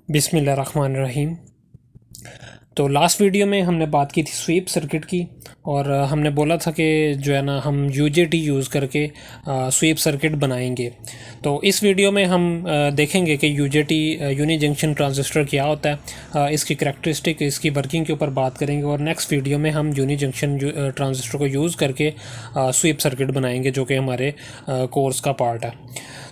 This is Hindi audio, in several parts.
बिस्मिल्लाहिर्रहमानिर्रहीम। तो लास्ट वीडियो में हमने बात की थी स्वीप सर्किट की और हमने बोला था कि जो है ना हम यूजेटी यूज़ करके स्वीप सर्किट बनाएंगे। तो इस वीडियो में हम देखेंगे कि यूजेटी यूनी जंक्शन ट्रांजिस्टर क्या होता है, इसकी करैक्टरिस्टिक, इसकी वर्किंग के ऊपर बात करेंगे और नेक्स्ट वीडियो में हम यूनी जंक्शन ट्रांजिस्टर को यूज़ करके स्वीप सर्किट बनाएंगे जो कि हमारे कोर्स का पार्ट है।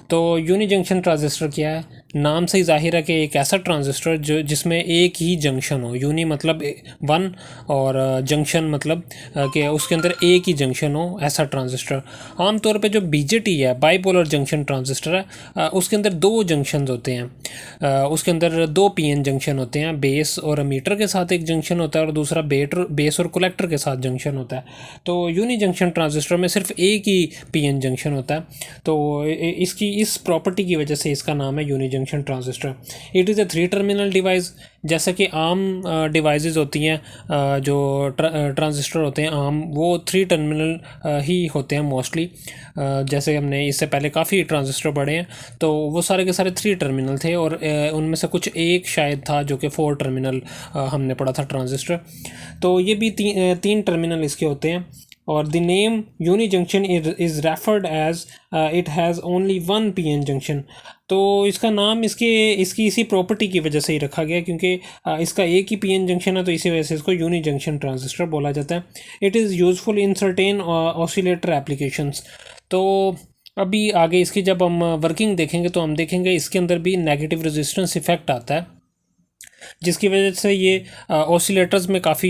तो यूनी जंक्शन ट्रांजिस्टर क्या है? नाम से ही जाहिर है कि एक ऐसा ट्रांजिस्टर जो जिसमें एक ही जंक्शन हो। यूनी मतलब वन और जंक्शन मतलब कि उसके अंदर एक ही जंक्शन हो, ऐसा ट्रांजिस्टर। आमतौर पे जो बीजेटी है, बाईपोलर जंक्शन ट्रांजिस्टर है, उसके अंदर दो जंक्शन होते हैं। उसके अंदर दो पीएन जंक्शन होते हैं, बेस और अमीटर के साथ एक जंक्शन होता है और दूसरा बेस और कलेक्टर के साथ जंक्शन होता है। तो यूनी जंक्शन ट्रांजिस्टर में सिर्फ एक ही पीएन जंक्शन होता है। तो इसकी इस प्रॉपर्टी की वजह से इसका नाम है unijunction transistor. It is a 3 terminal device. जैसे कि आम डिवाइसेस होती हैं, जो ट्रांजिस्टर होते हैं आम, वो 3 टर्मिनल ही होते हैं मोस्टली। जैसे हमने इससे पहले काफ़ी ट्रांजिस्टर पढ़े हैं, तो वो सारे के सारे 3 टर्मिनल थे और उनमें से कुछ एक शायद था जो कि 4 टर्मिनल हमने पढ़ा था ट्रांजिस्टर। तो ये भी तीन टर्मिनल इसके होते हैं। और the name unijunction is referred as it has only one PN junction. तो इसका नाम इसकी इसी प्रॉपर्टी की वजह से ही रखा गया, क्योंकि इसका एक ही पीएन जंक्शन है, तो इसी वजह से इसको यूनी जंक्शन ट्रांजिस्टर बोला जाता है। It is useful in certain oscillator applications. तो अभी आगे इसकी जब हम वर्किंग देखेंगे तो हम देखेंगे इसके अंदर भी नेगेटिव रेजिस्टेंस इफेक्ट आता है, जिसकी वजह से ये ऑसिलेटर्स में काफ़ी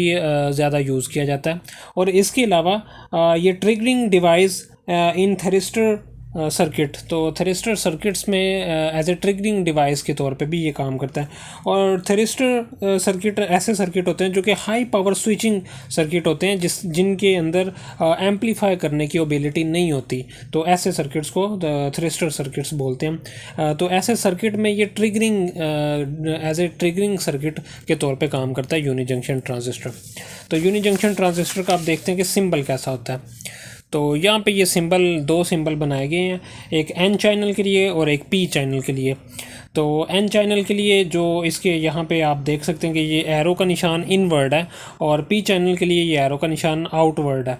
ज़्यादा यूज़ किया जाता है। और इसके अलावा ये ट्रिगरिंग डिवाइस इन थेरिस्टर सर्किट, तो थेरिस्टर सर्किट्स में एज ए ट्रिगरिंग डिवाइस के तौर पे भी ये काम करता है। और थेरिस्टर सर्किट ऐसे सर्किट होते हैं जो कि हाई पावर स्विचिंग सर्किट होते हैं जिनके अंदर एम्पलीफाई करने की एबिलिटी नहीं होती, तो ऐसे सर्किट्स को थेरिस्टर सर्किट्स बोलते हैं। तो ऐसे सर्किट में ये triggering as a triggering circuit के तौर पे काम करता है यूनी जंक्शन ट्रांजिस्टर। तो यूनी जंक्शन ट्रांजिस्टर का आप देखते हैं कि सिंबल कैसा होता है। तो यहाँ पे ये सिंबल, दो सिंबल बनाए गए हैं, एक एन चैनल के लिए और एक पी चैनल के लिए। तो एन चैनल के लिए जो इसके यहाँ पे आप देख सकते हैं कि ये एरो का निशान इनवर्ड है और पी चैनल के लिए ये एरो का निशान आउटवर्ड है।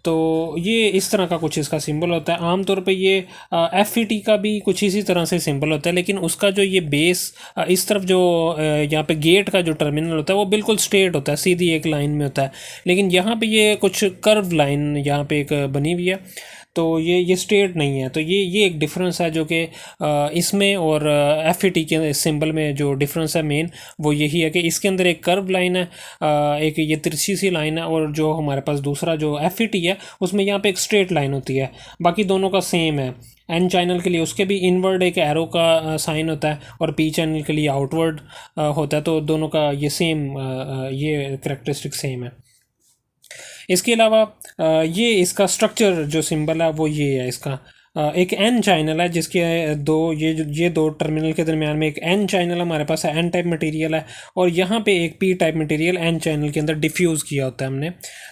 तो ये इस तरह का कुछ इसका सिंबल होता है। आमतौर पे ये एफ ई टी का भी कुछ इसी तरह से सिंबल होता है, लेकिन उसका जो ये बेस इस तरफ जो यहाँ पे गेट का जो टर्मिनल होता है वो बिल्कुल स्ट्रेट होता है, सीधी एक लाइन में होता है। लेकिन यहाँ पे ये कुछ कर्व लाइन यहाँ पे एक बनी हुई है, तो ये स्ट्रेट नहीं है। तो ये एक डिफरेंस है जो कि इसमें और एफ ई टी के सिंबल में जो डिफरेंस है मेन, वो यही है कि इसके अंदर एक कर्व लाइन है, एक ये तिरछी सी लाइन है, और जो हमारे पास दूसरा जो एफ ई टी है उसमें यहाँ पे एक स्ट्रेट लाइन होती है। बाकी दोनों का सेम है। एन चैनल के लिए उसके भी इनवर्ड एक एरो का साइन होता है और पी चैनल के लिए आउटवर्ड होता है। तो दोनों का ये सेम, ये करेक्टरिस्टिक सेम है। इसके अलावा ये इसका स्ट्रक्चर जो सिंबल है वो ये है इसका। एक एन चैनल है जिसके ये दो टर्मिनल के दरमियान में एक एन चैनल हमारे पास है, एन टाइप मटेरियल है, और यहाँ पे एक P type material N channel के अंदर डिफ्यूज़ किया होता है हमने।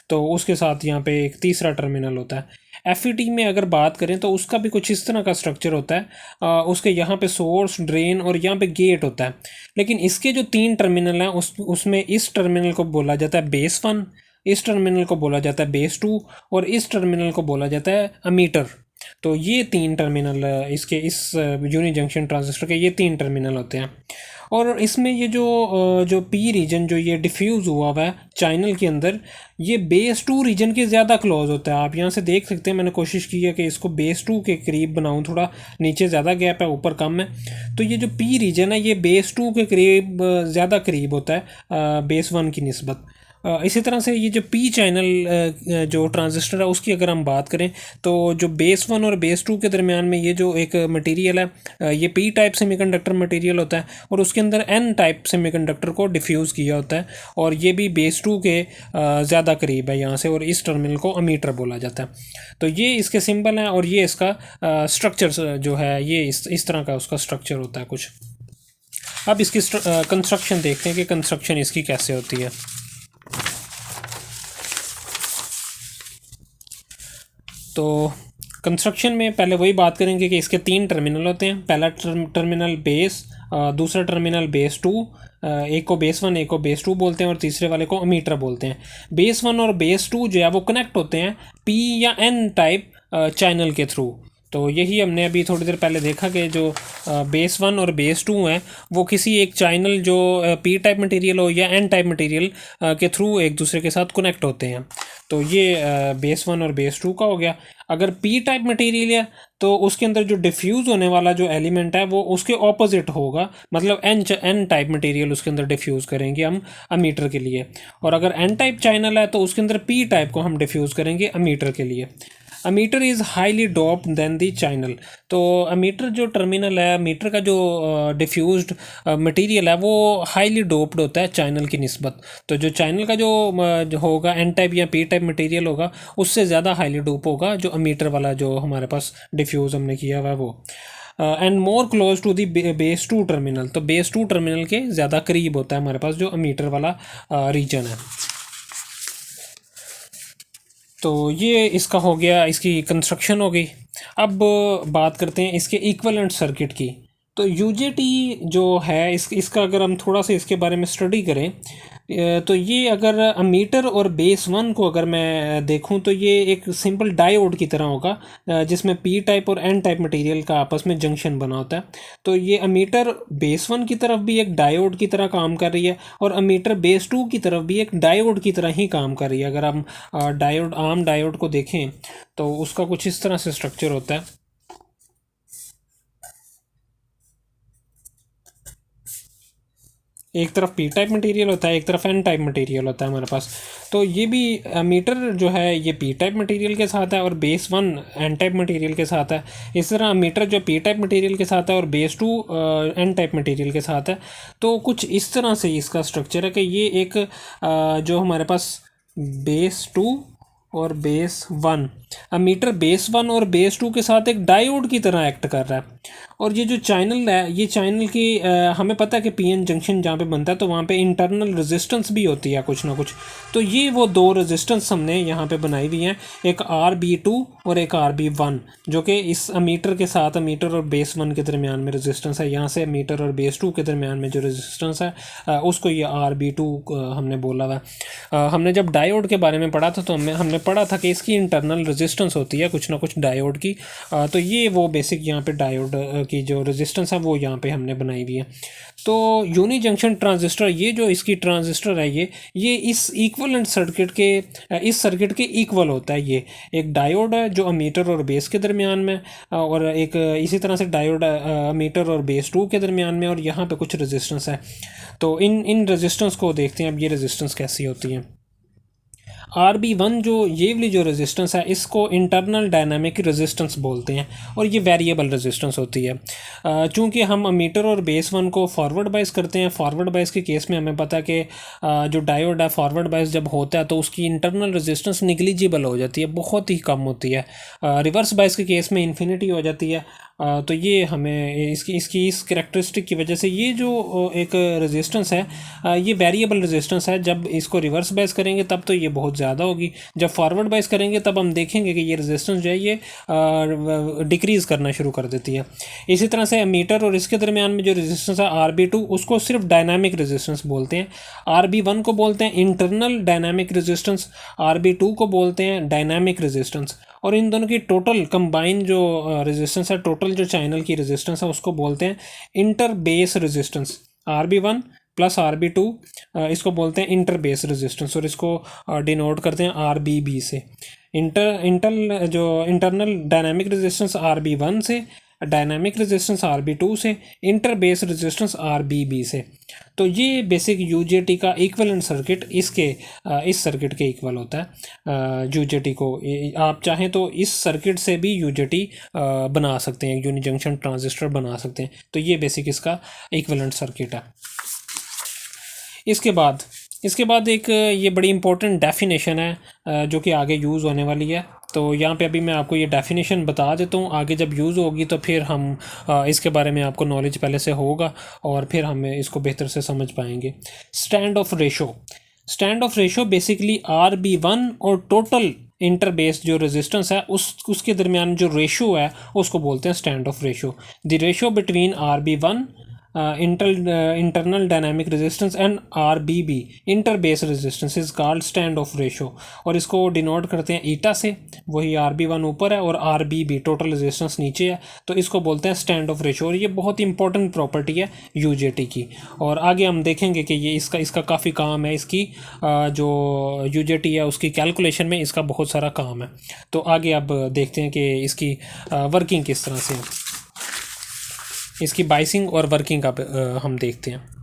तो उसके साथ यहाँ पे एक तीसरा टर्मिनल होता है। एफ में अगर बात करें तो उसका भी कुछ इस तरह का स्ट्रक्चर होता है। उसके यहाँ पे सोर्स, ड्रेन और यहाँ पे गेट होता है। लेकिन इसके जो 3 टर्मिनल हैं उसमें इस टर्मिनल को बोला जाता है बेस 1, इस टर्मिनल को बोला जाता है बेस 2 और इस टर्मिनल को बोला जाता है अमीटर। तो ये 3 टर्मिनल इसके इस यूनी जंक्शन ट्रांजिस्टर के ये 3 टर्मिनल होते हैं। और इसमें ये जो पी रीजन जो ये डिफ्यूज़ हुआ है चैनल के अंदर, ये बेस 2 रीजन के ज़्यादा क्लोज होता है। आप यहाँ से देख सकते हैं, मैंने कोशिश की है कि इसको बेस 2 के करीब बनाऊँ, थोड़ा नीचे ज़्यादा गैप है, ऊपर कम है। तो ये जो पी रीजन है ये बेस 2 के करीब ज़्यादा करीब होता है बेस 1 की निस्बत। इसी तरह से ये जो पी चैनल जो ट्रांजिस्टर है उसकी अगर हम बात करें तो जो बेस 1 और बेस 2 के दरमियान में ये जो एक मटेरियल है, ये पी टाइप सेमीकंडक्टर मटेरियल होता है और उसके अंदर एन टाइप सेमीकंडक्टर को डिफ्यूज़ किया होता है, और ये भी बेस 2 के ज़्यादा करीब है यहाँ से, और इस टर्मिनल को अमीटर बोला जाता है। तो ये इसके सिंबल हैं और ये इसका स्ट्रक्चर जो है ये इस तरह का उसका स्ट्रक्चर होता है कुछ। अब इसकी कंस्ट्रक्शन देखते हैं कि कंस्ट्रक्शन इसकी कैसे होती है। तो कंस्ट्रक्शन में पहले वही बात करेंगे कि इसके 3 टर्मिनल होते हैं। पहला टर्मिनल बेस, दूसरा टर्मिनल बेस 2, एक को बेस 1 एक को बेस 2 बोलते हैं और तीसरे वाले को अमीटर बोलते हैं। बेस 1 और बेस 2 जो है वो कनेक्ट होते हैं पी या एन टाइप चैनल के थ्रू। तो यही हमने अभी थोड़ी देर पहले देखा कि जो बेस 1 और बेस 2 हैं वो किसी एक चैनल जो पी टाइप मटेरियल हो या एन टाइप मटेरियल के थ्रू एक दूसरे के साथ कनेक्ट होते हैं। तो ये बेस 1 और बेस 2 का हो गया। अगर पी टाइप मटेरियल है तो उसके अंदर जो डिफ्यूज़ होने वाला जो एलिमेंट है वो उसके ऑपोजिट होगा, मतलब एन टाइप मटेरियल उसके अंदर डिफ्यूज़ करेंगे हम अमीटर के लिए। और अगर एन टाइप चैनल है तो उसके अंदर पी टाइप को हम डिफ्यूज़ करेंगे अमीटर के लिए। Emitter is highly doped than the channel. तो अमीटर जो टर्मिनल है, मीटर का जो डिफ्यूज्ड मटेरियल है वो हाईली डोप्ड होता है चैनल की निस्बत। तो जो चैनल का जो होगा एन टाइप या पी टाइप मटेरियल होगा उससे ज़्यादा हाईली डोप होगा जो अमीटर वाला जो हमारे पास डिफ्यूज़ हमने किया हुआ है वो। And more close to the base 2 terminal. तो बेस 2 टर्मिनल के ज़्यादा करीब होता है हमारे पास जो अमीटर वाला रीजन है। तो ये इसका हो गया, इसकी कंस्ट्रक्शन हो गई। अब बात करते हैं इसके इक्विवेलेंट सर्किट की। तो यूजेटी जो है इसका अगर हम थोड़ा सा इसके बारे में स्टडी करें तो ये अगर अमीटर और बेस 1 को अगर मैं देखूं तो ये एक सिंपल डायोड की तरह होगा जिसमें पी टाइप और एन टाइप मटेरियल का आपस में जंक्शन बना होता है। तो ये अमीटर बेस 1 की तरफ भी एक डायोड की तरह काम कर रही है और अमीटर बेस 2 की तरफ भी एक डायोड की तरह ही काम कर रही है। अगर हम आम डायोड को देखें तो उसका कुछ इस तरह से स्ट्रक्चर होता है। एक तरफ पी टाइप मटेरियल होता है, एक तरफ एन टाइप मटेरियल होता है हमारे पास। तो ये भी मीटर जो है ये पी टाइप मटेरियल के साथ है और बेस 1 एन टाइप मटेरियल के साथ है। इस तरह मीटर जो पी टाइप मटेरियल के साथ है और बेस 2 एन टाइप मटेरियल के साथ है। तो कुछ इस तरह से इसका स्ट्रक्चर है कि ये एक जो हमारे पास बेस 2 और बेस 1, मीटर बेस 1 और बेस 2 के साथ एक डायोड की तरह एक्ट कर रहा है। और ये जो चैनल है ये चैनल की हमें पता है कि पीएन जंक्शन जहाँ पे बनता है तो वहाँ पे इंटरनल रेजिस्टेंस भी होती है कुछ ना कुछ। तो ये वो दो रेजिस्टेंस हमने यहाँ पे बनाई हुई हैं, एक RB2 और एक RB1, जो कि इस अमीटर के साथ अमीटर और बेस 1 के दरमियान में रेजिस्टेंस है। यहाँ से अमीटर और बेस 2 के दरमियान में जो रेजिस्टेंस है उसको ये RB2 हमने बोला हुआ। हमने जब डायोड के बारे में पढ़ा था तो हमने पढ़ा था कि इसकी इंटरनल रेजिस्टेंस होती है कुछ ना कुछ डायोड की। तो ये वो बेसिक यहाँ पे डायोड की जो रेजिस्टेंस है वो यहाँ पे हमने बनाई हुई है। तो यूनी जंक्शन ट्रांजिस्टर, ये जो इसकी ट्रांजिस्टर है ये इस इक्विवेलेंट सर्किट के इस सर्किट के इक्वल होता है। ये एक डायोड है जो अमीटर और बेस के दरमियान में और एक इसी तरह से डायोड अमीटर और बेस 2 के दरमियान में और यहाँ पे कुछ रेजिस्टेंस है। तो इन रेजिस्टेंस को देखते हैं अब ये रेजिस्टेंस कैसी होती है। RB1 जो ये वाली जो रेजिस्टेंस है इसको इंटरनल डायनामिक रेजिस्टेंस बोलते हैं और ये वेरिएबल रेजिस्टेंस होती है। चूँकि हम अमीटर और बेस 1 को फॉरवर्ड बायस करते हैं, फॉरवर्ड बायस के केस में हमें पता है कि जो डायोड है फॉरवर्ड बायस जब होता है तो उसकी इंटरनल रेजिस्टेंस निग्लिजिबल हो जाती है, बहुत ही कम होती है। रिवर्स बायस के केस में इन्फिनिटी हो जाती है। तो ये हमें इसकी इस कैरेक्टरिस्टिक की वजह से ये जो एक रेजिस्टेंस है ये वेरिएबल रेजिस्टेंस है। जब इसको रिवर्स बायस करेंगे तब तो ये बहुत ज़्यादा होगी, जब फॉरवर्ड बायस करेंगे तब हम देखेंगे कि ये रेजिस्टेंस जो है ये डिक्रीज़ करना शुरू कर देती है। इसी तरह से मीटर और इसके दरमियान में जो रेजिस्टेंस है RB2 उसको सिर्फ डायनामिक रेजिस्टेंस बोलते हैं। RB1 को बोलते हैं इंटरनल डायनामिक रेजिस्टेंस, RB2 को बोलते हैं डायनामिक रेजिस्टेंस। और इन दोनों की टोटल कंबाइन जो रेजिस्टेंस है, टोटल जो चैनल की रेजिस्टेंस है उसको बोलते हैं inter base resistance. RB1 plus RB2 इसको बोलते हैं इंटर बेस रेजिस्टेंस और इसको डिनोट करते हैं RBB से। इंटरनल डायनामिक रेजिस्टेंस RB1 से, डायनामिक रेजिस्टेंस RB2 से, इंटर बेस रेजिस्टेंस RBB से। तो ये बेसिक यूजेटी का इक्विवेलेंट सर्किट इस सर्किट के इक्वल होता है। यूजेटी को आप चाहें तो इस सर्किट से भी यूजेटी बना सकते हैं, यूनी जंक्शन ट्रांजिस्टर बना सकते हैं। तो ये बेसिक इसका इक्विवेलेंट सर्किट है। इसके बाद एक ये बड़ी इंपॉर्टेंट डेफिनेशन है जो कि आगे यूज़ होने वाली है। तो यहाँ पे अभी मैं आपको ये डेफिनेशन बता देता हूँ, आगे जब यूज़ होगी तो फिर हम इसके बारे में आपको नॉलेज पहले से होगा और फिर हम इसको बेहतर से समझ पाएंगे। Stand of ratio basically RB1 और टोटल इंटर बेस जो रेजिस्टेंस है उसके दरमियान जो रेशो है उसको बोलते हैं stand of ratio. The ratio between RB1 internal dynamic resistance and RBB inter base resistance is called stand of ratio, और इसको डिनोट करते हैं ईटा से, वही RB1 ऊपर है और RBB टोटल रेजिस्टेंस नीचे है, तो इसको बोलते हैं स्टैंड ऑफ रेशो। और ये बहुत इंपॉर्टेंट प्रॉपर्टी है UJT की, और आगे हम देखेंगे कि ये इसका काफ़ी काम है, इसकी जो UJT है उसकी कैलकुलेशन में इसका बहुत सारा काम है। तो आगे अब देखते हैं कि इसकी वर्किंग किस तरह से है, इसकी बाइसिंग और वर्किंग का हम देखते हैं।